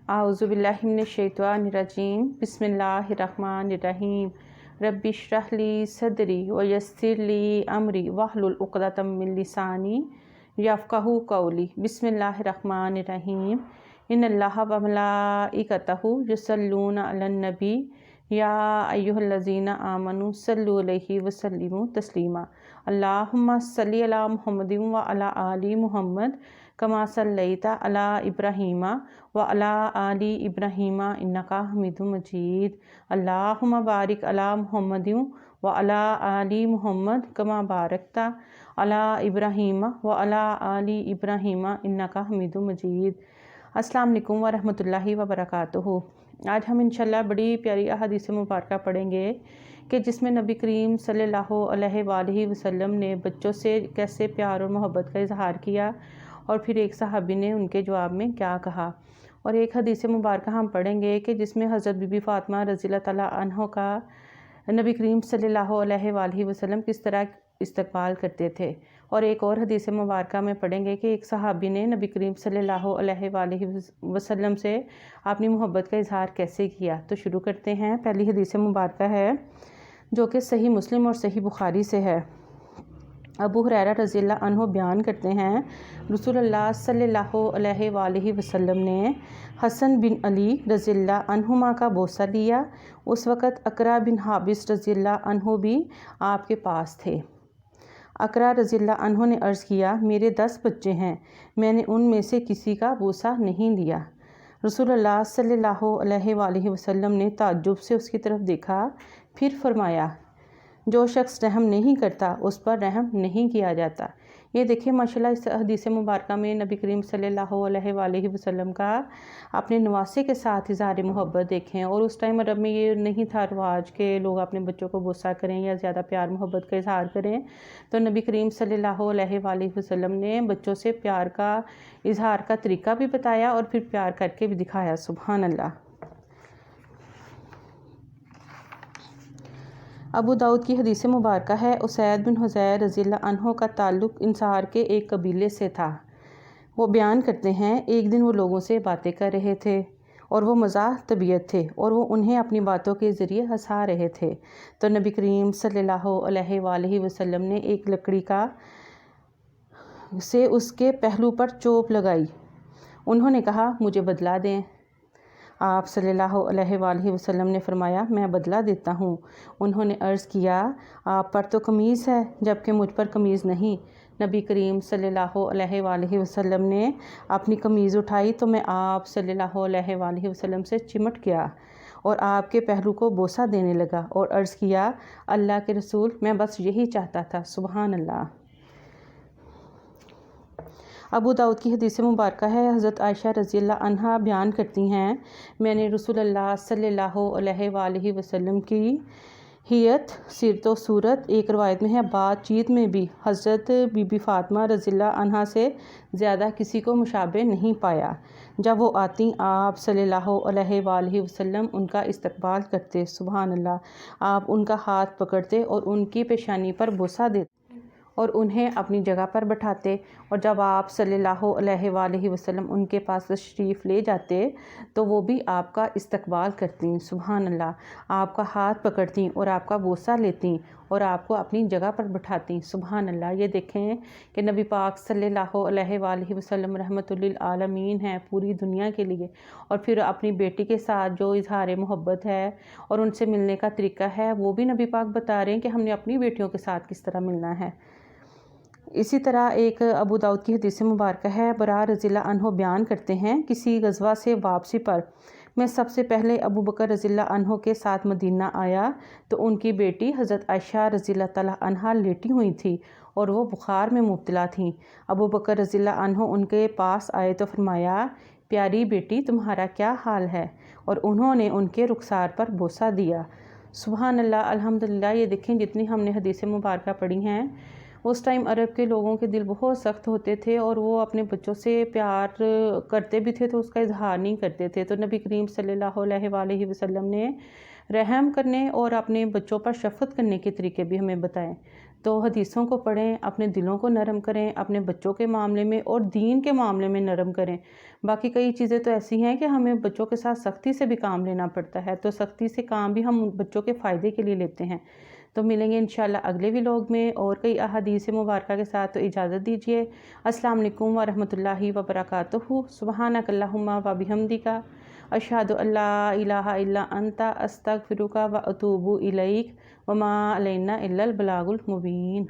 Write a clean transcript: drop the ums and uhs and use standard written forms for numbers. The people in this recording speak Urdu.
اعوذ باللہ من الشیطان الرجیم بسم اللہ الرحمن الرحیم رب اشرح لی صدری ویسر لی امری واحلل عقدۃ من لسانی یفقہوا قولی بسم اللہ الرحمن الرحیم ان اللہ وملائکتہ یصلون علی النبی یا ایھا الذین آمنوا صلوا علیہ وسلموا تسلیما اللہم صلی علی محمد وعلی آل محمد کما صلیت علی ابراہیم وعلی آل ابراہیم انک حمید مجید اللہم بارک علی محمد وعلی آل محمد کما بارکت علی ابراہیم وعلی آل ابراہیم انک حمید مجید۔ السلام علیکم ورحمۃ اللہ وبرکاتہ۔ آج ہم انشاءاللہ بڑی پیاری احادیث مبارکہ پڑھیں گے کہ جس میں نبی کریم صلی اللہ علیہ وآلہ وسلم نے بچوں سے کیسے پیار اور محبت کا اظہار کیا اور پھر ایک صحابی نے ان کے جواب میں کیا کہا۔ اور ایک حدیث مبارکہ ہم پڑھیں گے کہ جس میں حضرت بی بی فاطمہ رضی اللہ تعالیٰ عنہ کا نبی کریم صلی اللہ علیہ وآلہ وسلم کس طرح استقبال کرتے تھے۔ اور ایک اور حدیث مبارکہ میں پڑھیں گے کہ ایک صحابی نے نبی کریم صلی اللہ علیہ وآلہ وسلم سے اپنی محبت کا اظہار کیسے کیا۔ تو شروع کرتے ہیں۔ پہلی حدیث مبارکہ ہے جو کہ صحیح مسلم اور صحیح بخاری سے ہے۔ ابو ہریرہ رضی اللہ عنہ بیان کرتے ہیں رسول اللہ صلی اللہ علیہ وآلہ وسلم نے حسن بن علی رضی اللہ عنہما کا بوسہ لیا۔ اس وقت اقرا بن حابس رضی اللہ عنہ بھی آپ کے پاس تھے۔ اقرا رضی اللہ عنہ نے عرض کیا میرے 10 بچے ہیں، میں نے ان میں سے کسی کا بوسہ نہیں لیا۔ رسول اللہ صلی اللہ علیہ وآلہ وسلم نے تعجب سے اس کی طرف دیکھا، پھر فرمایا جو شخص رحم نہیں کرتا اس پر رحم نہیں کیا جاتا۔ یہ دیکھیں ماشاءاللہ اس حدیث مبارکہ میں نبی کریم صلی اللہ علیہ وآلہ وسلم کا اپنے نواسے کے ساتھ اظہار محبت دیکھیں۔ اور اس ٹائم عرب میں یہ نہیں تھا رواج کہ لوگ اپنے بچوں کو بوسہ کریں یا زیادہ پیار محبت کا اظہار کریں، تو نبی کریم صلی اللہ علیہ وآلہ وسلم نے بچوں سے پیار کا اظہار کا طریقہ بھی بتایا اور پھر پیار کر کے بھی دکھایا۔ سبحان اللہ۔ ابو داؤد کی حدیث مبارکہ ہے اسید بن حضیر رضی اللہ عنہ کا تعلق انصار کے ایک قبیلے سے تھا۔ وہ بیان کرتے ہیں ایک دن وہ لوگوں سے باتیں کر رہے تھے اور وہ مزاح طبیعت تھے اور وہ انہیں اپنی باتوں کے ذریعے ہنسا رہے تھے، تو نبی کریم صلی اللہ علیہ وآلہ وسلم نے ایک لکڑی سے اس کے پہلو پر چوب لگائی۔ انہوں نے کہا مجھے بدلا دیں۔ آپ صلی اللہ علیہ وآلہ وسلم نے فرمایا میں بدلہ دیتا ہوں۔ انہوں نے عرض کیا آپ پر تو قمیض ہے جبکہ مجھ پر قمیض نہیں۔ نبی کریم صلی اللہ علیہ وآلہ وسلم نے اپنی قمیض اٹھائی تو میں آپ صلی اللہ علیہ وآلہ وسلم سے چمٹ گیا اور آپ کے پہلو کو بوسہ دینے لگا اور عرض کیا اللہ کے رسول میں بس یہی چاہتا تھا۔ سبحان اللہ۔ ابو داؤد کی حدیث مبارکہ ہے حضرت عائشہ رضی اللہ عنہا بیان کرتی ہیں میں نے رسول اللہ صلی اللہ علیہ وآلہ وسلم کی حیت سیرت و صورت، ایک روایت میں ہے بات چیت میں بھی، حضرت بی بی فاطمہ رضی اللہ عنہا سے زیادہ کسی کو مشابہ نہیں پایا۔ جب وہ آتی آپ صلی اللہ علیہ وآلہ وسلم ان کا استقبال کرتے، سبحان اللہ، آپ ان کا ہاتھ پکڑتے اور ان کی پیشانی پر بوسہ دیتے اور انہیں اپنی جگہ پر بٹھاتے، اور جب آپ صلی اللہ علیہ وآلہ وسلم ان کے پاس تشریف لے جاتے تو وہ بھی آپ کا استقبال کرتیں، سبحان اللہ، آپ کا ہاتھ پکڑتیں اور آپ کا بوسہ لیتیں اور آپ کو اپنی جگہ پر بٹھاتیں، سبحان اللہ۔ یہ دیکھیں کہ نبی پاک صلی اللہ علیہ وآلہ وسلم رحمۃ للعالمین ہیں پوری دنیا کے لیے، اور پھر اپنی بیٹی کے ساتھ جو اظہار محبت ہے اور ان سے ملنے کا طریقہ ہے وہ بھی نبی پاک بتا رہے ہیں کہ ہم نے اپنی بیٹیوں کے ساتھ کس طرح ملنا ہے۔ اسی طرح ایک ابو داؤد کی حدیث مبارکہ ہے برا رضی اللہ عنہ بیان کرتے ہیں کسی غزوہ سے واپسی پر میں سب سے پہلے ابو بکر رضی اللہ عنہ کے ساتھ مدینہ آیا تو ان کی بیٹی حضرت عائشہ رضی اللہ تعالیٰ عنہا لیٹی ہوئی تھی اور وہ بخار میں مبتلا تھیں۔ ابو بکر رضی اللہ عنہ ان کے پاس آئے تو فرمایا پیاری بیٹی تمہارا کیا حال ہے، اور انہوں نے ان کے رخسار پر بوسہ دیا۔ سبحان اللہ، الحمدللہ۔ یہ دیکھیں جتنی ہم نے حدیث مبارکہ پڑھی ہیں اس ٹائم عرب کے لوگوں کے دل بہت سخت ہوتے تھے اور وہ اپنے بچوں سے پیار کرتے بھی تھے تو اس کا اظہار نہیں کرتے تھے، تو نبی کریم صلی اللہ علیہ وآلہ وسلم نے رحم کرنے اور اپنے بچوں پر شفقت کرنے کے طریقے بھی ہمیں بتائیں۔ تو حدیثوں کو پڑھیں، اپنے دلوں کو نرم کریں، اپنے بچوں کے معاملے میں اور دین کے معاملے میں نرم کریں۔ باقی کئی چیزیں تو ایسی ہیں کہ ہمیں بچوں کے ساتھ سختی سے بھی کام لینا پڑتا ہے، تو سختی سے کام بھی ہم بچوں کے فائدے کے لیے لیتے ہیں۔ تو ملیں گے انشاءاللہ اگلے ولاگ میں اور کئی احادیث مبارکہ کے ساتھ۔ تو اجازت دیجیے، السلام علیکم ورحمۃ اللہ وبرکاتہ۔ سبحانک اللہم و بحمدک، اشہد ان لا الہ الا انت، استغفرک و اتوب الیک، وما علینا الا البلاغ المبین۔